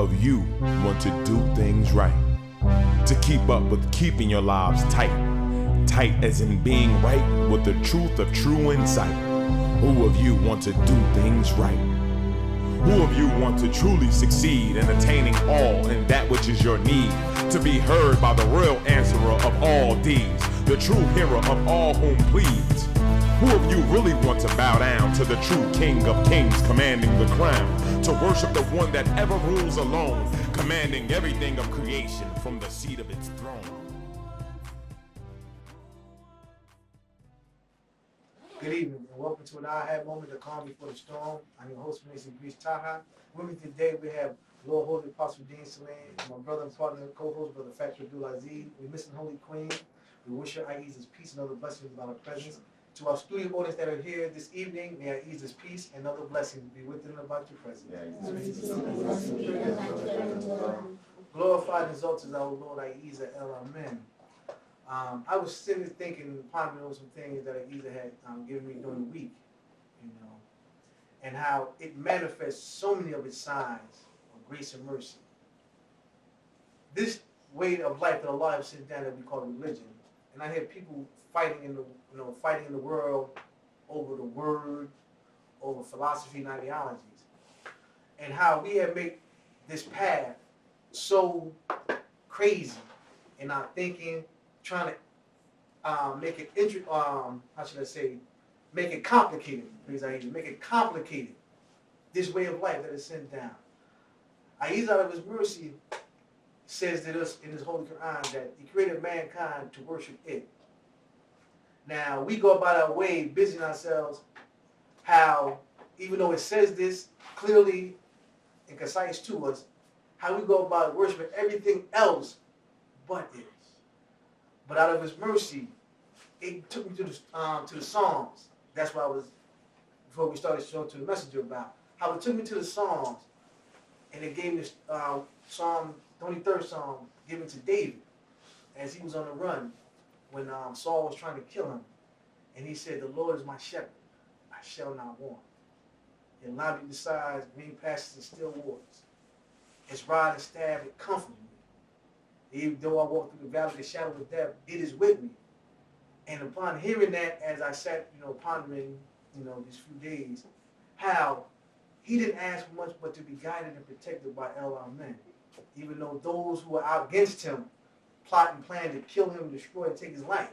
of you want to do things right? To keep up with keeping your lives tight. Tight as in being right with the truth of true insight. Who of you want to do things right? Who of you want to truly succeed in attaining all in that which is your need? To be heard by the real answerer of all deeds, the true hero of all whom pleads. Who of you really want to bow down to the true King of Kings commanding the crown? To worship the one that ever rules alone, commanding everything of creation from the seat of its throne. Good evening and welcome to an A.H.A.D moment, the calm before the storm. I'm your host, Mason A.H.A.D. With me today we have Lord Holy-Apostle Deen Saleem, my brother and partner and co-host, Brother Factor Ahezaah. We're missing Holy Queen. We wish her Ahezaah's peace and other blessings about her presence. To our studio audience that are here this evening, may Ahezaah's peace and other blessings be with them about your presence. Glorified and exalted our Lord Ahezaah El Amen. I was sitting thinking, pondering on some things that Ahezaah had given me during the week, you know, and how it manifests so many of its signs of grace and mercy. This way of life that Allah has sent down that we call religion, and I hear people fighting in the world over the word, over philosophy and ideologies, and how we have made this path so crazy in our thinking, trying to make it make it complicated. Make it complicated. This way of life that is sent down. Ahezaah, out of His mercy, says to us in His Holy Quran that He created mankind to worship it. Now we go about our way, busying ourselves. How, even though it says this clearly and concise to us, how we go about worshiping everything else but it. But out of His mercy, it took me to the Psalms. That's why I was, before we started showing to the messenger about how it took me to the Psalms, and it gave me Psalm 23rd Psalm given to David as he was on the run when Saul was trying to kill him, and he said, "The Lord is my shepherd; I shall not want. He allowed me besides green pastures and still waters. His rod and staff it comforted me. Even though I walk through the valley of the shadow of death, it is with me." And upon hearing that, as I sat, pondering, these few days, how he didn't ask for much but to be guided and protected by El Amen. Even though those who were out against him plot and plan to kill him, destroy, and take his life.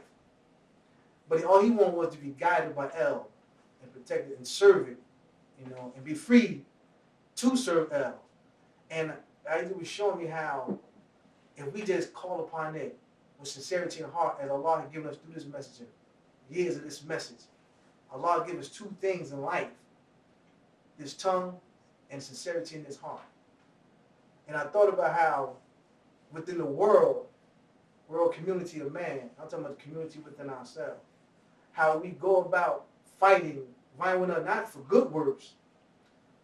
But all he wanted was to be guided by El and protected and serve it, and be free to serve El. And Ahezaah was showing me how if we just call upon it with sincerity in heart, as Allah has given us through this message, years of this message, Allah gives us two things in life: this tongue and sincerity in His heart. And I thought about how within the world community of man, I'm talking about the community within ourselves, how we go about fighting one another, not for good works,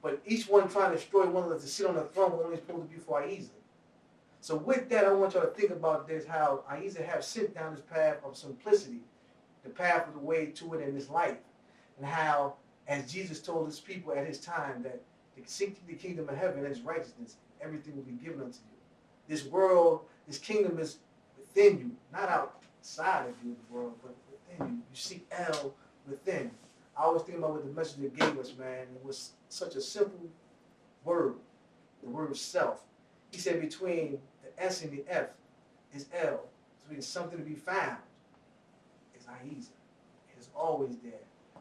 but each one trying to destroy one of us to sit on the throne when only supposed to be for Ahezaah. So with that, I want y'all to think about this, how Ahezaah have sent down this path of simplicity, the path of the way to it in this life, and how, as Jesus told His people at His time, that to seek the kingdom of heaven and His righteousness, everything will be given unto you. This world, this kingdom is within you, not outside of you, the world, but within you. You seek El within. I always think about what the messenger gave us, man. It was such a simple word, the word self. He said between the S and the F is El. So it's something to be found. It's Ahezaah. It's always there.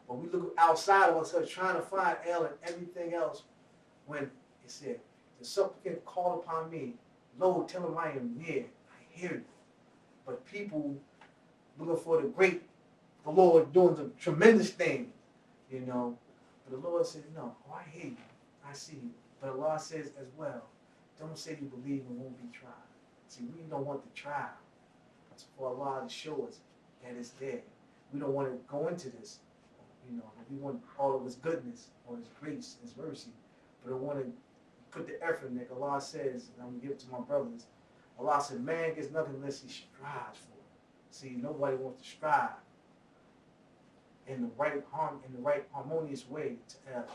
But we look outside of ourselves trying to find El and everything else, when it said, "The supplicant call upon me, lo, tell him I am near. I hear you." But people looking for the Lord doing some tremendous things, But the Lord said, "No, I hear you. I see you." But Allah says as well, don't say you believe and won't be tried. See, we don't want the trial. It's for Allah to show us that it's there. We don't want to go into this, We want all of His goodness or His grace, His mercy. But I want to put the effort in, like Allah says, and I'm going to give it to my brothers. Allah said, man gets nothing unless he strives for it. See, nobody wants to strive in the right harmonious way to El.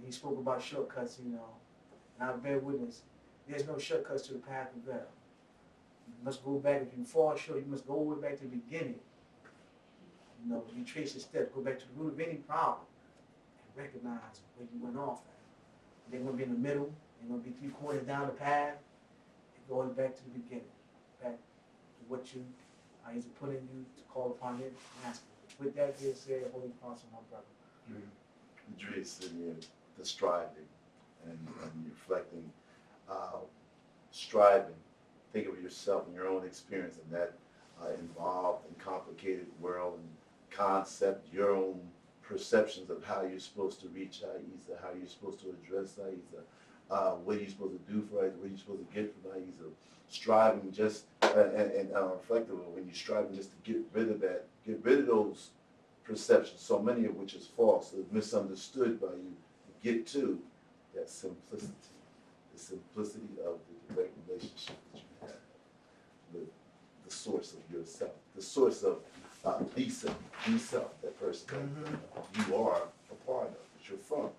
He spoke about shortcuts, And I bear witness, there's no shortcuts to the path of God. You must go back. If you fall short, you must go all the way back to the beginning. You know, retrace your steps, go back to the root of any problem, and recognize where you went off at. They're going to be in the middle. They're going to be 3/4 down the path, and going back to the beginning, back to what He's putting you to call upon Him and ask Him. With that being said, Holy Apostle, my brother. Idris, the striving and reflecting, striving. Think of yourself and your own experience in that involved and complicated world and concept, your own perceptions of how you're supposed to reach Ahezaah, how you're supposed to address Ahezaah, what you're supposed to do for Ahezaah, what you're supposed to get from Ahezaah. Striving just, and reflective of when you're striving just to get rid of that, get rid of those perceptions, so many of which is false, is misunderstood by you, to get to that simplicity, the simplicity of the direct relationship that you have with the source of yourself, the source of the self, that person that you are a part of, that you're from.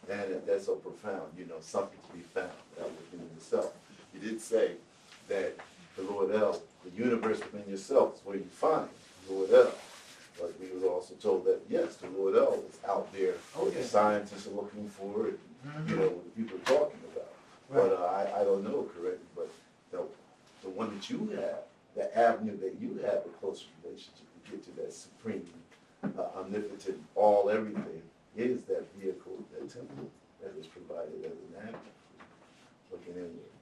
And that's so profound, something to be found out within yourself. You did say that the Lord El, the universe within yourself is where you find Lord El. But we were also told that, yes, the Lord El is out there, what the scientists are looking for, and, what the people are talking about. Right. But I don't know correctly, but the one that you have, the avenue that you have a close relationship to get to that supreme, omnipotent, all everything, is that vehicle, that temple that is provided as an avenue. Looking inward,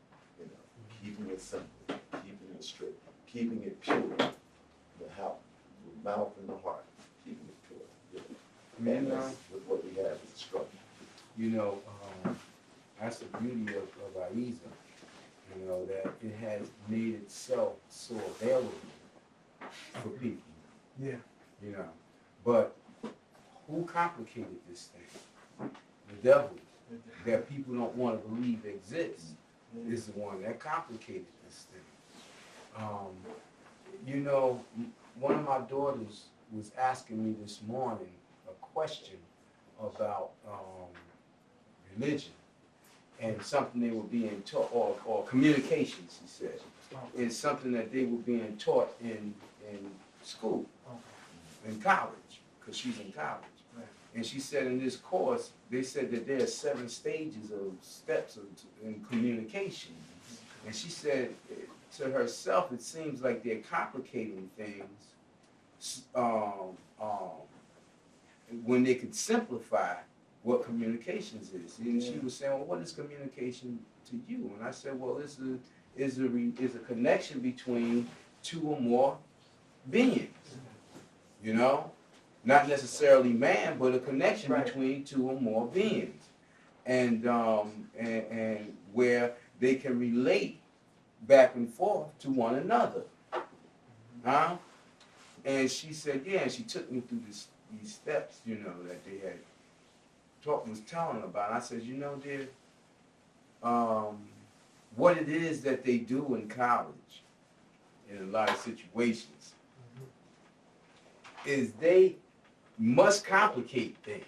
keeping it simple, keeping it straight, keeping it pure, the mouth and the heart, keeping it pure. And that's with what we have is a struggle. That's the beauty of Ahezaah, that it has made itself so available for people. Yeah. But who complicated this thing? The devil, that people don't want to believe exists, is the one that complicated this thing. One of my daughters was asking me this morning a question about religion and something they were being taught, or communications, she said. It's something that they were being taught in school, in college, because she's in college. And she said in this course, they said that there are 7 stages of steps in communication. And she said to herself, it seems like they're complicating things when they could simplify what communications is. And she was saying, well, what is communication to you? And I said, well, it's a connection between 2 or more beings, Not necessarily man, but a connection between 2 or more beings, and where they can relate back and forth to one another, And she said, and she took me through these steps, that they had was telling about. I said, dear, what it is that they do in college, in a lot of situations, is they must complicate things.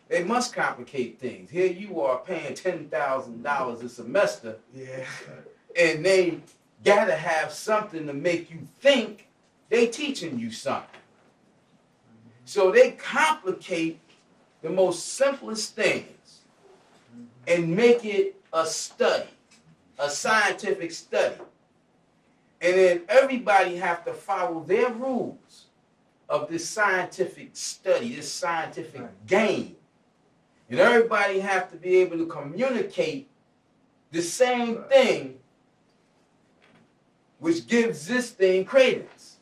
They must complicate things. Here you are paying $10,000 a semester, and they gotta have something to make you think they teaching you something. So they complicate the most simplest things and make it a study, a scientific study. And then everybody have to follow their rules of this scientific study, this scientific game. And everybody have to be able to communicate the same thing, which gives this thing credence.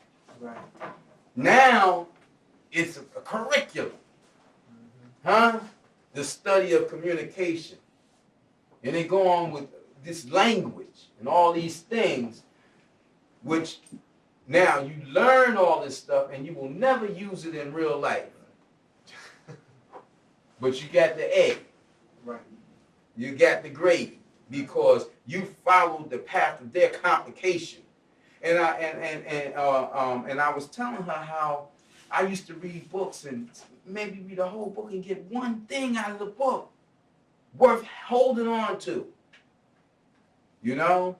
Now, it's a curriculum, the study of communication. And they go on with this language and all these things, which now you learn all this stuff and you will never use it in real life. But you got the A. You got the grade because you followed the path of their complication. And I was telling her how I used to read books and maybe read a whole book and get one thing out of the book worth holding on to. You know?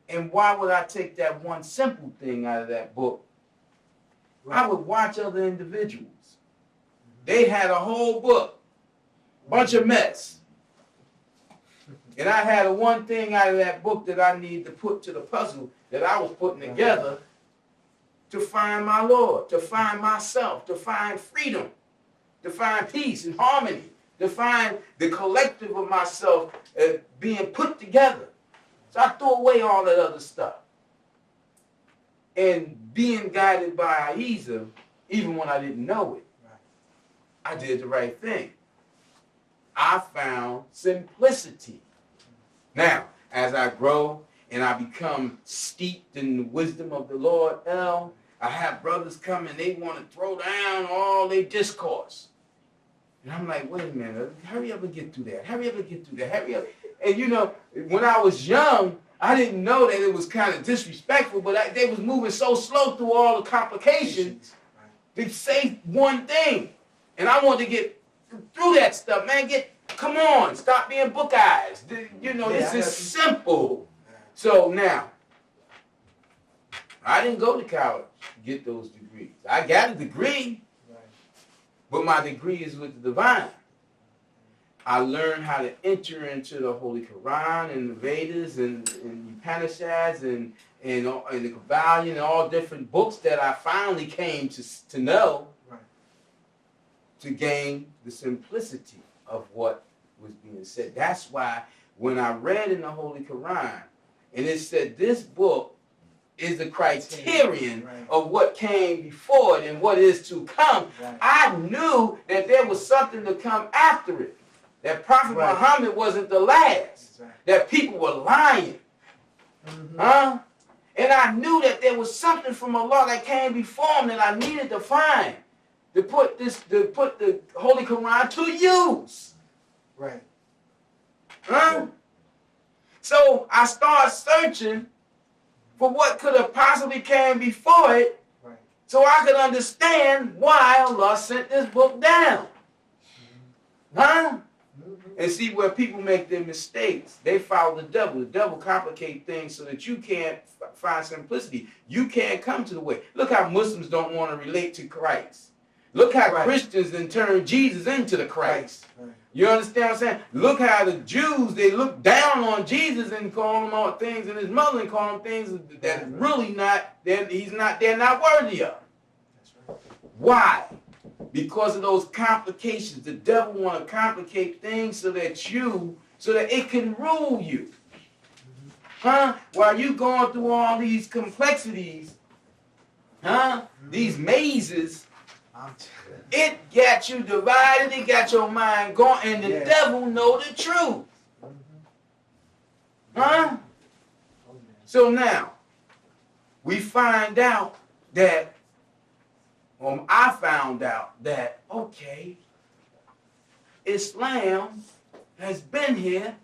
And why would I take that one simple thing out of that book? Right. I would watch other individuals. They had a whole book, bunch of mess. And I had a one thing out of that book that I needed to put to the puzzle that I was putting together to find my Lord, to find myself, to find freedom, to find peace and harmony, to find the collective of myself being put together. So I threw away all that other stuff. And being guided by Ahezaah, even when I didn't know it, I did the right thing. I found simplicity. Now, as I grow and I become steeped in the wisdom of the Lord, I have brothers come and they want to throw down all their discourse. And I'm like, wait a minute, hurry up and get through that. Hurry up and get through that. Hurry up. And you know, when I was young, I didn't know that it was kind of disrespectful, but they was moving so slow through all the complications to say one thing. And I wanted to get through that stuff, man. Come on, stop being book eyes. You know, this is simple. So now, I didn't go to college to get those degrees. I got a degree, but my degree is with the divine. I learned how to enter into the Holy Quran and the Vedas and Upanishads and the Kabbalion and all different books that I finally came to know to gain the simplicity of what was being said. That's why when I read in the Holy Quran and it said this book is the criterion of what came before it and what is to come, I knew that there was something to come after it. That Prophet Muhammad wasn't the last. That people were lying. And I knew that there was something from Allah that came before him that I needed to find. To put the Holy Quran to use. So I started searching for what could have possibly came before it, so I could understand why Allah sent this book down. And see where people make their mistakes. They follow the devil. The devil complicates things so that you can't find simplicity. You can't come to the way. Look how Muslims don't want to relate to Christ. Look how Christians then turn Jesus into the Christ. You understand what I'm saying? Look how the Jews, they look down on Jesus and call him all things, and his mother and call him things that really they're not worthy of. Why? Because of those complications. The devil want to complicate things so that it can rule you. While you going through all these complexities, these mazes, it got you divided, it got your mind going, and the devil know the truth. So now, we find out that I found out that, okay, Islam has been here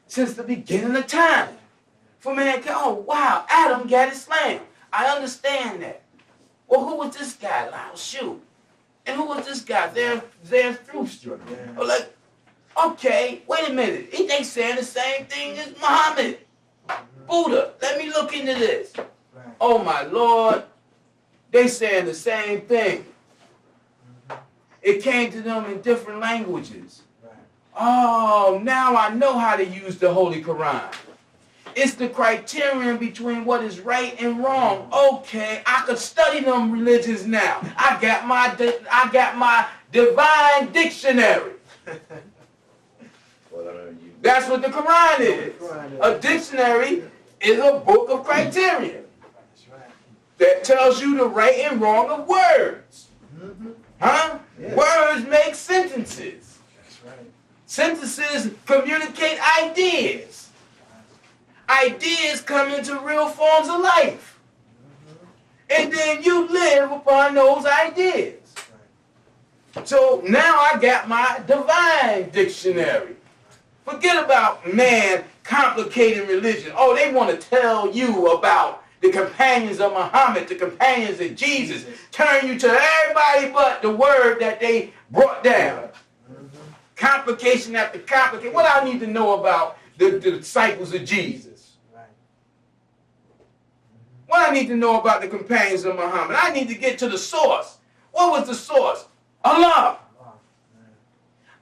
since the beginning of time. For mankind, oh wow, Adam got Islam. I understand that. Well, who was this guy? Lao Shu. And who was this guy? There's Thruster. Like, okay, wait a minute. They saying the same thing as Muhammad. Buddha, let me look into this. Oh my Lord. They saying the same thing. It came to them in different languages. Oh, now I know how to use the Holy Quran. It's the criterion between what is right and wrong. Okay, I could study them religions now. I got my divine dictionary. That's what the Quran is. A dictionary is a book of criterion that tells you the right and wrong of words. Words make sentences. Sentences communicate ideas. Ideas come into real forms of life. And then you live upon those ideas. So now I got my divine dictionary. Forget about man complicating religion. Oh, they want to tell you about the companions of Muhammad, the companions of Jesus. Turn you to everybody but the word that they brought down. Complication after complication. What I need to know about the disciples of Jesus? What I need to know about the companions of Muhammad? I need to get to the source. What was the source? Allah.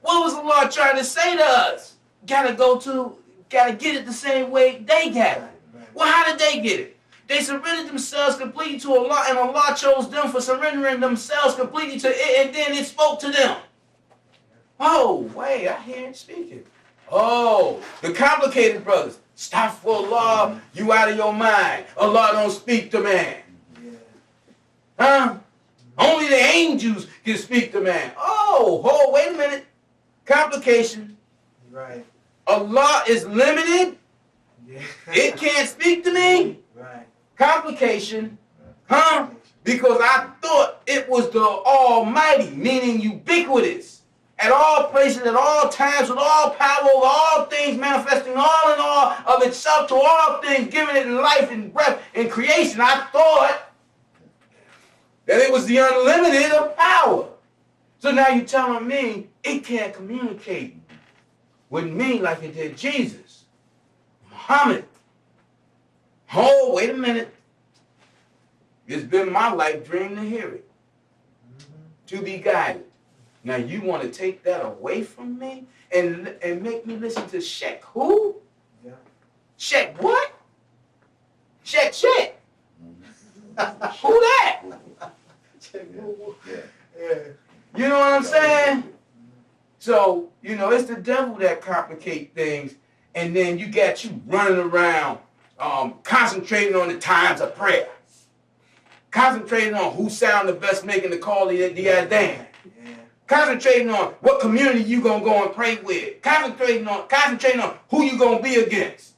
What was Allah trying to say to us? Gotta get it the same way they got it. Well, how did they get it? They surrendered themselves completely to Allah, and Allah chose them for surrendering themselves completely to it, and then it spoke to them. Oh, wait, I hear it speaking. Oh, the complicated brothers. Stop for Allah, you out of your mind. Allah don't speak to man. Huh? Only the angels can speak to man. Oh, wait a minute. Complication. Right. Allah is limited. Yeah. It can't speak to me. Right. Complication. Huh? Because I thought it was the Almighty, meaning ubiquitous. At all places, at all times, with all power over all things, manifesting all in all of itself to all things, giving it life and breath and creation. I thought that it was the unlimited of power. So now you're telling me it can't communicate with me like it did Jesus, Muhammad. Oh, wait a minute. It's been my life dream to hear it, to be guided. Now you want to take that away from me and make me listen to Sheikh who? Yeah. Sheikh what? Sheikh. Who that? Yeah. You know what I'm saying? So, it's the devil that complicates things, and then you got you running around concentrating on the times of prayer. Concentrating on who sound the best making the call the adhan. Concentrating on what community you gonna go and pray with. Concentrating on who you gonna be against.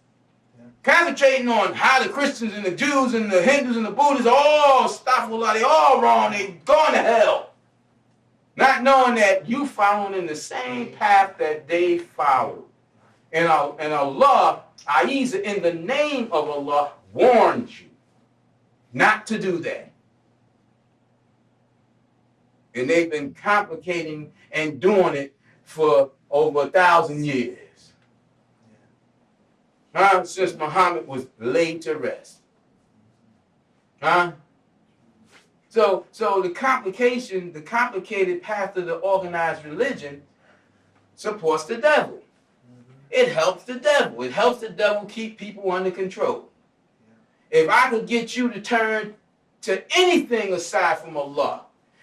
Concentrating on how the Christians and the Jews and the Hindus and the Buddhists all they all wrong. They going to hell. Not knowing that you following in the same path that they followed. And Allah, Ahezaah, in the name of Allah, warns you not to do that. And they've been complicating and doing it for over 1,000 years. Since Muhammad was laid to rest. So the complicated path of the organized religion supports the devil. It helps the devil. It helps the devil keep people under control. If I could get you to turn to anything aside from Allah,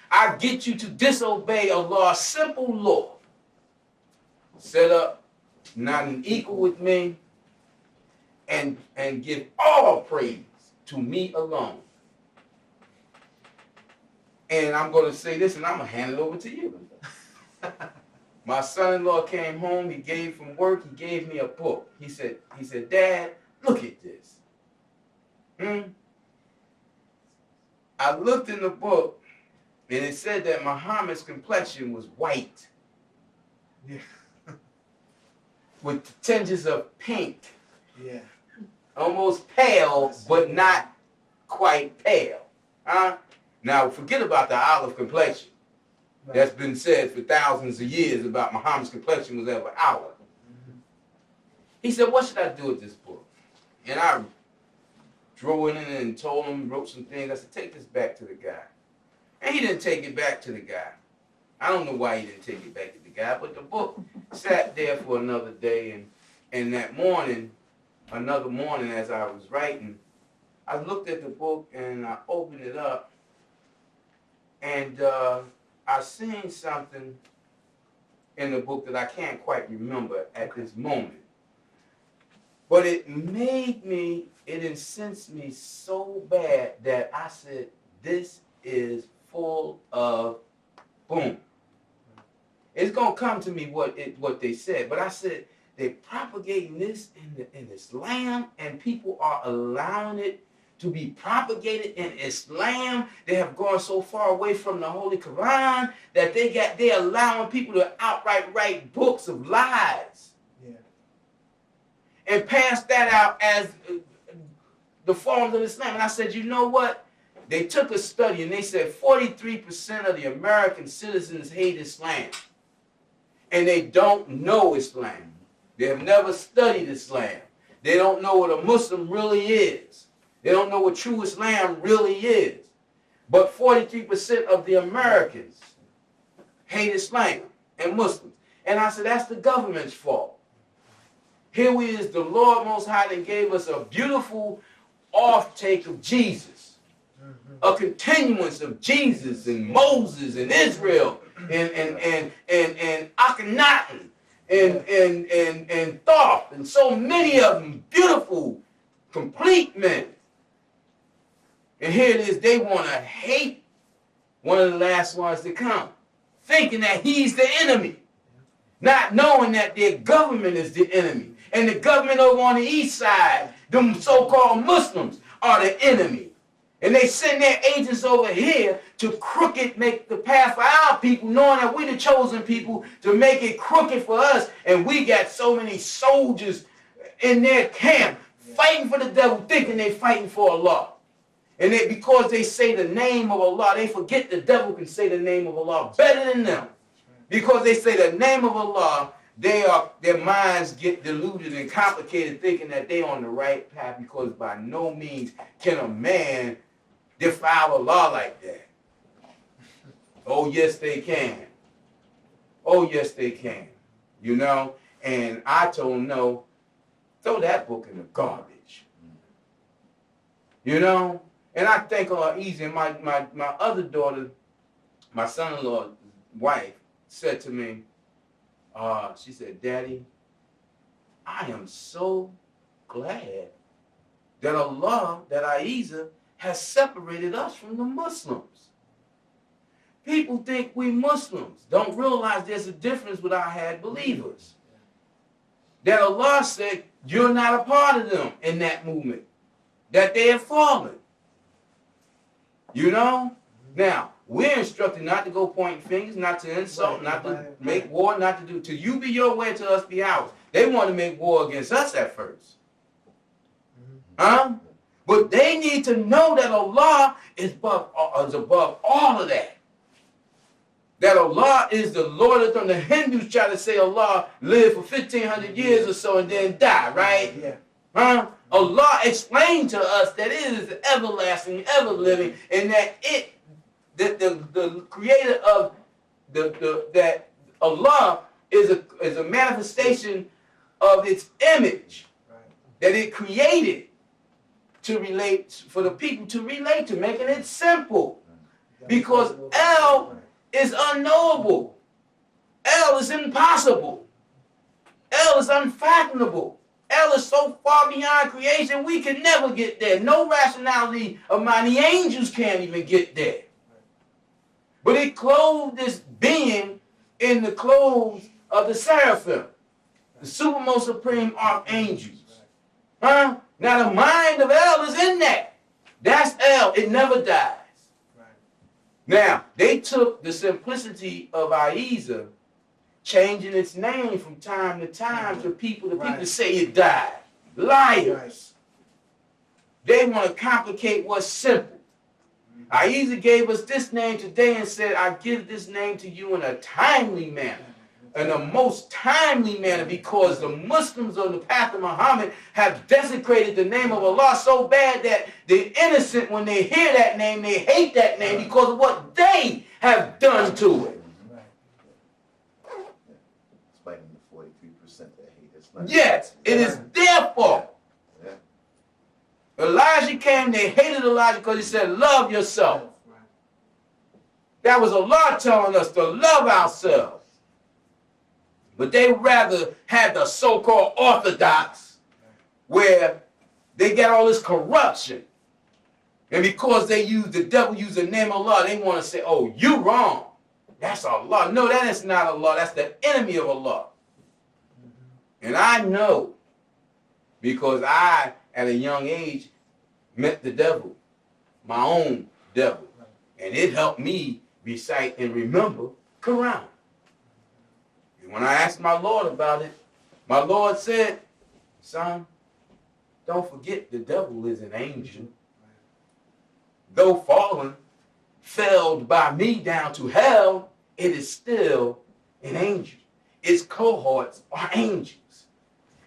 I get you to disobey Allah's simple law. Set up not an equal with me, and give all praise to me alone. And I'm going to say this, and I'm going to hand it over to you. My son-in-law came home. He gave from work. He gave me a book. He said, Dad, look at this. I looked in the book, and it said that Muhammad's complexion was white. Yeah. With tinges of pink. Yeah. Almost pale, but not quite pale. Now, forget about the olive complexion. Right. That's been said for thousands of years about Muhammad's complexion was ever olive. He said, what should I do with this book? And I drew it in and told him, wrote some things. I said, take this back to the guy. And he didn't take it back to the guy. I don't know why he didn't take it back to the guy, but the book sat there for another day. And that morning, another morning as I was writing, I looked at the book and I opened it up. And I seen something in the book that I can't quite remember at this moment. But it incensed me so bad that I said, this is full of boom. It's going to come to me what they said. But I said, they're propagating this in Islam, and people are allowing it to be propagated in Islam. They have gone so far away from the Holy Quran that they're allowing people to outright write books of lies. Yeah. And pass that out as the forms of Islam. And I said, you know what? They took a study and they said 43% of the American citizens hate Islam. And they don't know Islam. They have never studied Islam. They don't know what a Muslim really is. They don't know what true Islam really is. But 43% of the Americans hate Islam and Muslims. And I said, that's the government's fault. Here we is, the Lord Most High that gave us a beautiful off-take of Jesus. A continuance of Jesus and Moses and Israel and Akhenaten and Thoth and so many of them beautiful, complete men. And here it is, they want to hate one of the last ones to come, thinking that he's the enemy, not knowing that their government is the enemy. And the government over on the east side, them so-called Muslims, are the enemy. And they send their agents over here to crooked make the path for our people, knowing that we're the chosen people, to make it crooked for us. And we got so many soldiers in their camp fighting for the devil, thinking they're fighting for Allah. And because they say the name of Allah, they forget the devil can say the name of Allah better than them. Because they say the name of Allah, their minds get deluded and complicated, thinking that they're on the right path, because by no means can a man defile Allah like that. Oh, yes, they can. Oh, yes, they can. You know? And I told him, no, throw that book in the garbage. You know? And I think easy. My other daughter, my son-in-law's wife, said to me, she said, Daddy, I am so glad that Allah, that Ahezaah, has separated us from the Muslims. People think we Muslims don't realize there's a difference with our A.H.A.D believers. That Allah said, you're not a part of them in that movement. That they have fallen. You know? Now, we're instructed not to go pointing fingers, not to insult, not to make war, not to do, till you be your way, to us be ours. They want to make war against us at first. Huh? But they need to know that Allah is above all of that. That Allah is the Lord of them. The Hindus try to say Allah lived for 1,500 years or so and then die, right? Yeah. Huh? Allah explained to us that it is everlasting, ever living, and that the creator of that Allah is a manifestation of its image, right, that it created to relate, for the people to relate to, making it simple. Because L is unknowable. L is impossible. L is unfathomable. L is so far beyond creation, we can never get there. No rationality of mind. The angels can't even get there. But it clothed this being in the clothes of the seraphim, the supermost supreme archangels. Huh? Now the mind of El is in that. That's El. It never dies. Now, they took the simplicity of Ahezaah, changing its name from time to time to people to say it died. Liars. They want to complicate what's simple. Ahezaah gave us this name today and said, I give this name to you in a timely manner. In the most timely manner, because the Muslims on the path of Muhammad have desecrated the name of Allah so bad that the innocent, when they hear that name, they hate that name because of what they have done to it. It's fighting the 43% that hate. It's not yes, it is their fault. Yeah. Elijah came, they hated Elijah because he said, love yourself. That was Allah telling us to love ourselves. But they rather had the so-called Orthodox, where they got all this corruption. And because they use the devil, use the name of Allah, they want to say, oh, you wrong. That's Allah. No, that is not Allah. That's the enemy of Allah. And I know, because I, at a young age, met the devil, my own devil. And it helped me recite and remember Quran. When I asked my Lord about it, my Lord said, son, don't forget the devil is an angel. though fallen, felled by me down to hell, it is still an angel. Its cohorts are angels.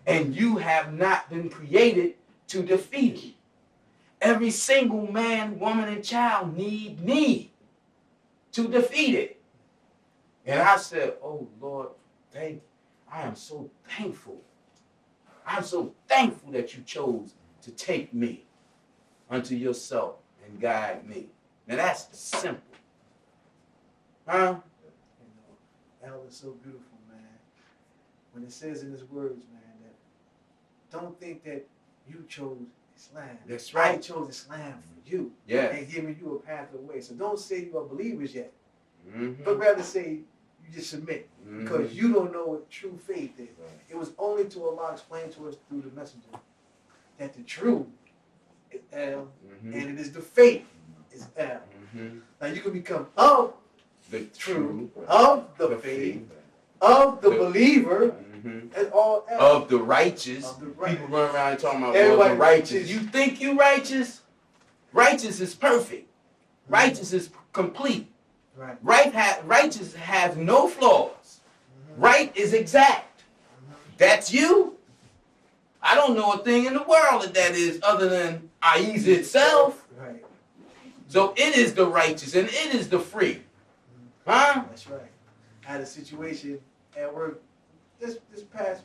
And you have not been created to defeat it. Every single man, woman, and child need me to defeat it. And I said, oh Lord, thank you. I am so thankful. I'm so thankful that you chose to take me unto yourself and guide me. Now that's simple. Huh? You know, Al is so beautiful, man. When it says in his words, man, that don't think that you chose Islam. That's right. I chose Islam for you. Yeah. And giving you a path of the way. So don't say you are believers yet, Mm-hmm. but rather say you just submit. Mm-hmm. Because you don't know what true faith is. Right. It was only to Allah explain to us through the messenger that the true is Al, Mm-hmm. and it is the faith is Al. Mm-hmm. Now you can become of The true, true, of the the faith, faith, of the the- believer, mm-hmm. and all Al. Of the righteous. Of the right. People run around talking about Everybody the righteous. righteous. You think you righteous? Righteous is perfect. Righteous is complete. Right. Righteous has no flaws. Right is exact. That's you. I don't know a thing in the world that is other than Ahezaah itself. Right. So it is the righteous and it is the free. Huh? That's right. I had a situation at work this past.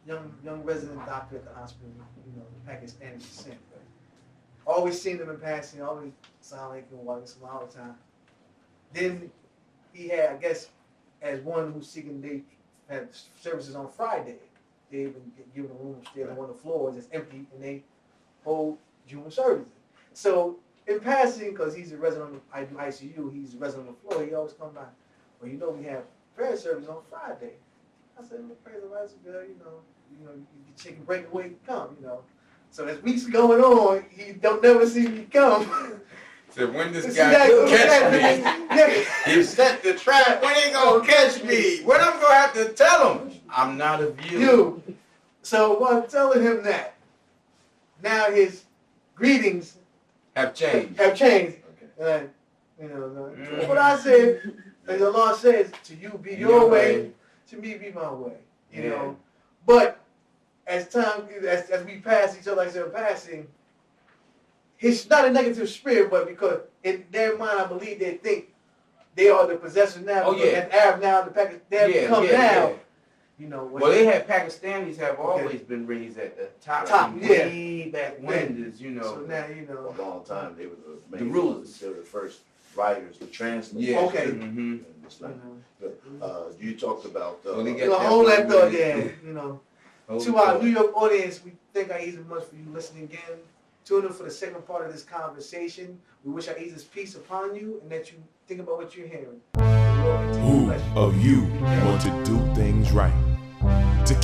Young resident doctor at the hospital, you know, Pakistani descent. Always seen him in passing, always sound like him, walking around all the time. Then he had, I guess, as one who's seeking, they had services on Friday. They've been given a room upstairs on one of the floors that's empty, and they hold June services. So in passing, because he's a resident of I do ICU, he's a resident on the floor, he always come by. Well, you know we have prayer service on Friday. I said, well, praise the Lord, girl, you take a break away, come, you know. So as weeks going on, he don't never see me come. So when this See, guy catch me, he set the trap. When he gonna catch me? When I'm gonna have to tell him I'm not of you. You. So while I'm telling him that, now his greetings Have changed. have changed. Okay. And what I said, as the Lord says, to you be your way, to me be my way. You know. But as time, as we pass each other, like I said, passing, it's not a negative spirit, but because in their mind, I believe they think they are the possessor now. Oh, yeah. And Arab now, the Pakistan, they have become now. Yeah. You know. Well, they have Pakistanis have always been raised at the top. Yeah. Way back when is, you know. So now you know. For a long time, they were the main rulers. ones. They were the first writers, the translators. Yeah. Okay. Mm-hmm. in Islam. You talked about Well, they You got know, that hold that one thought with there. it. You know. Hold To the our thought. New York audience, we thank Ahezaah much for you listening again. Tune in for the second part of this conversation. We wish Ahezaah's peace upon you and that you think about what you're hearing. The Lord continue to Who bless you. of you want to do things right?